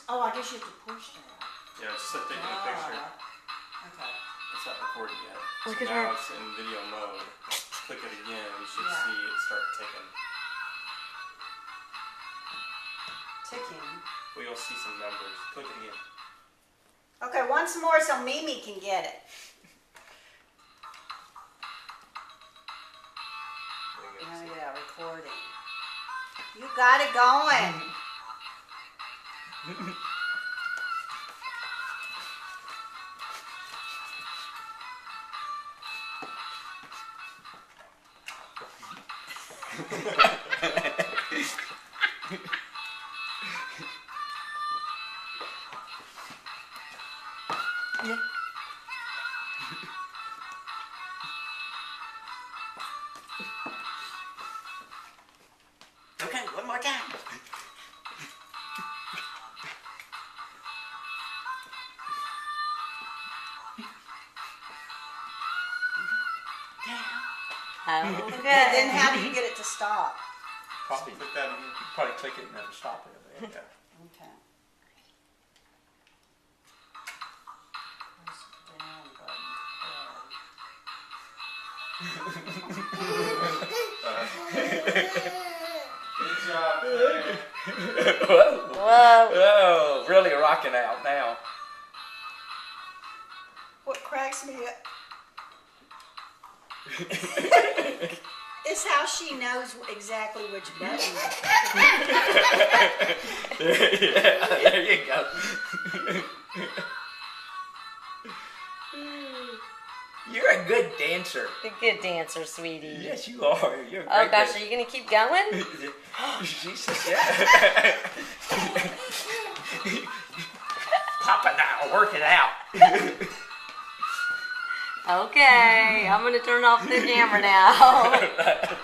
Oh, I guess you have to push that. Yeah, it's just taking a picture. Okay. It's not recorded yet. Look So at now her. it's in video mode. Click it again, you should Yeah. see it start ticking. Ticking. Well, you'll see some numbers. Click it again. Okay, once more so Mimi can get it. Oh yeah, recording. You got it going. Yeah. Okay, one more time. Oh, And then how do you get it to stop? Probably, Click that again. probably click it and it'll stop it. Yeah. Okay. Press down Good job, man. Whoa. whoa. Whoa, really rocking out now. What cracks me up is how she knows exactly which button. Yeah, there you go. You're a good dancer. You're a good dancer, sweetie. Yes, you are. You're a great Oh gosh, dancer. are you gonna keep going? Jesus, yeah. Papa now, work it out. Okay, I'm gonna turn off the camera now.